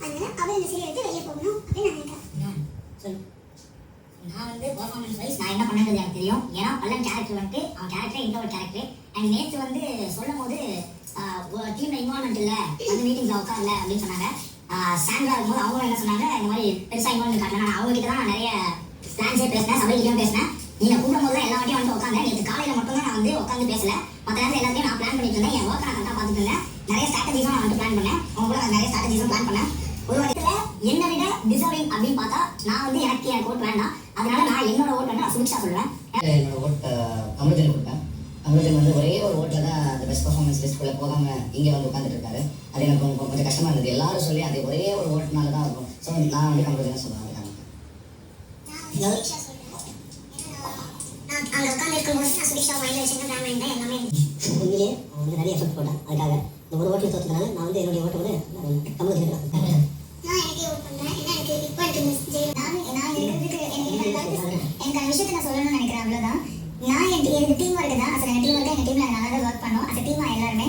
அதனால அவர் இந்த சீரியல் எடுத்து வெளியே போகணும் அப்படின்னு நான் நினைக்கிறேன். சொல்லு. நான் வந்து பெர்ஃபார்மன்ஸ் வைஸ் நான் என்ன பண்ணேன்றது எனக்கு தெரியும். ஏன்னா பல்லன் கேரக்டர் வந்து அவன் கேரக்டர் இன்ட்ரோவர்ட் கேரக்டர். அண்ட் நேற்று வந்து சொல்லும் போது டீம்ல இன்வால்மெண்ட் இல்லை, வந்து மீட்டிங்ல உட்காரல அப்படின்னு சொன்னாங்க. சாண்ட்ரா இருக்கும்போது அவங்க என்ன சொன்னாங்க, இந்த மாதிரி பெருசா இன்வால்மெண்ட் காட்டல. நான் அவங்க கிட்ட தான் நிறைய பிளான்ஸே பேசினேன், சபையிலையும் பேசினேன். நீங்க கூப்பிடும் போது எல்லா வாட்டியும் வந்து உட்காந்து நேற்று காலையில மட்டும் தான் நான் வந்து உட்காந்து பேசல. மற்ற நேரத்தில் எல்லாத்தையும் நான் பிளான் பண்ணிட்டு இருந்தேன். என் ஒர்க் நான் கரெக்டாக பார்த்துட்டு இருந்தேன். நிறைய ஸ்ட்ராட்டஜிஸும் நான் வந்து பிளான் பண்ணேன். அவங்க கூட நிறைய ஸ்ட்ராட்டஜிஸும் பிளான் பண்ணேன். ஒரு இடத்துல என்னை விட டிசர்விங் அப்படின்னு பார்த்தா நான் வந்து எனக்கு ஓட் வேண்டாம். அதனால நான் என்னோட ஓட் வந்து நான் சுபிக்ஷா சொல்லுவேன். என்னோட ஓட் அமிர்தன் கொடுப்பேன். அமிர்தன் வந்து ஒரே ஒரு ஓட்டில் தான் அந்த பெஸ்ட் பர்ஃபார்மன்ஸ் லிஸ்ட்குள்ளே போகாமல் இங்கே வந்து உட்காந்துட்டு இருக்காரு. அது எனக்கு கொஞ்சம் கஷ்டமாக இருந்தது. எல்லாரும் சொல்லி அது ஒரே ஒரு ஓட்டுனால தான் இருக்கும். ஸோ நான் வந்து அமிர்தன் சொல்லுவேன். அங்கே உட்காந்து இருக்கும்போது நான் சுபிக்ஷா மைண்டில் வச்சுருந்தேன். பிளான் பண்ணிட்டேன் எல்லாமே. உண்மையிலேயே அவன் வந்து நிறைய எஃபர்ட் போட்டான். அதுக்காக இந்த ஒரு ஓட்டில் தோற்றதுனால நான் வந்து என்னுடைய ஓட்டை வந்து அமிர்தன் நான் எனக்கே ஓட் பண்ணுறேன். ஏன்னா எனக்கு இப்போ எனக்கு நான் இருக்கிறதுக்கு எனக்கு அந்த விஷயத்தை நான் சொல்லணும்னு நினைக்கிறேன். அவ்வளோதான். நான் எனக்கு டீம் ஒர்க்கு தான். அசல் எங்கள் டீம் ஒர்க்கு எங்கள் டீமில் நல்லா தான் ஒர்க் பண்ணோம். அந்த டீமாக எல்லாருமே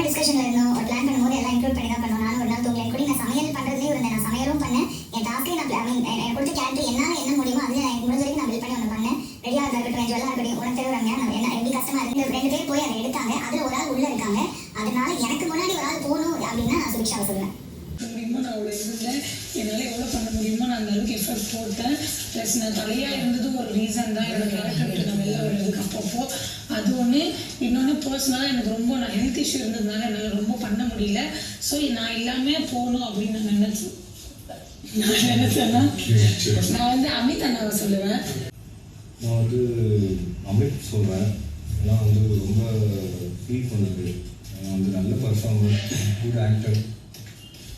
டிஸ்கஷனில் இருந்தோம். ஒரு பிளான் பண்ணும்போது எல்லாம் இன்க்ளூட் பண்ணி தான் பண்ணோம். நானும் ஒரு நாள் தூங்கல. கூட நான் சமையல் பண்ணுறதுலேயும் இருந்தேன். நான் சமையலும் பண்ணேன். என் டாஸ்க்கே நான் எனக்கு கொடுத்த கேரக்டர் என்னால் என்ன முடியுமோ அதில் எனக்கு முடிஞ்ச வரைக்கும் நான் பில் பண்ணி ஒன்று பண்ணேன். ரெடியாக இருக்கட்டும், ஜுவல்லாக இருக்கட்டும், உனக்கு தெரியுறாங்க என்ன எப்படி கஷ்டமாக இருக்குது. 2 பேர் போய் அதை எடுத்தாங்க. அதில் ஒரு ஆள் உள்ளே இருக்காங்க. அதனால எனக்கு முன்னாடி ஒரு ஆள் போகணும் அப்படின்னா நான் சுபிக்ஷாவை சொல்லுவேன். முடியுமோ நான் அவ்வளோ இருந்தேன். என்னால் எவ்வளோ பண்ண முடியுமோ நான் அந்த அளவுக்கு எஃபர்ட் போட்டேன். ப்ளஸ் நான் தலையாக இருந்தது ஒரு ரீசன் தான். என்னோட கேரக்டர் விட்டு நான் வெளில வர்றதுக்கு அப்பப்போ அது ஒன்று. இன்னொன்று பர்சனலாக எனக்கு ரொம்ப நான் ஹெல்த் இஷ்யூ இருந்ததுனால என்னால் ரொம்ப பண்ண முடியல. ஸோ நான் எல்லாமே போகணும் அப்படின்னு நான் நினச்சேன்னா நான் வந்து அமித் அண்ணாவை சொல்லுவேன். நான் வந்து அமித் சொல்கிறேன். ஏன்னா வந்து ரொம்ப ஃபீல் பண்ணுது. வந்து நல்ல பர்ஃபார்மர், குட் ஆக்டர்.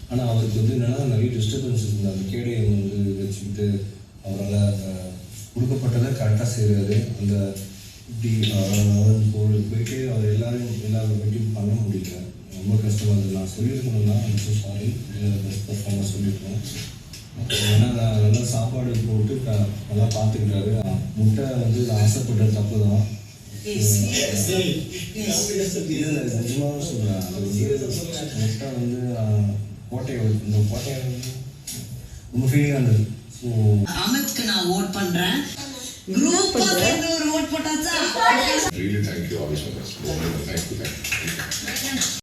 ஆனால் அவருக்கு வந்து என்னென்னா நிறைய டிஸ்டர்பன்ஸ் இருந்தது. அந்த கேடயம் வந்து வச்சுக்கிட்டு அவரால் கொடுக்கப்பட்டதை கரெக்டாக செய்கிறாரு. அந்த இப்படி போயிட்டு அவர் எல்லாரும் பற்றியும் பண்ண முடியல. ரொம்ப கஷ்டமாக இருந்தது. நான் சொல்லியிருக்கணும்னா ஸோ சாரி, பெஸ்ட் பர்ஃபார்மர் சொல்லியிருக்கோம். ஏன்னா நான் நல்லா சாப்பாடு போட்டு நல்லா பார்த்துக்கிட்டாரு. முட்டை வந்து நான் ஆசைப்பட்ட தப்பு தான். நிஜமாக சொல்கிறேன். முட்டை வந்து இந்த கோட்டையை வந்து ரொம்ப ஃபீலிங்காக இருந்தது. ஸோ அமித்க்கு நான் ஓட் பண்றேன். குரூப் ஒரு ஓட் போட்டாச்சா? Really thank you all so much. Thank you.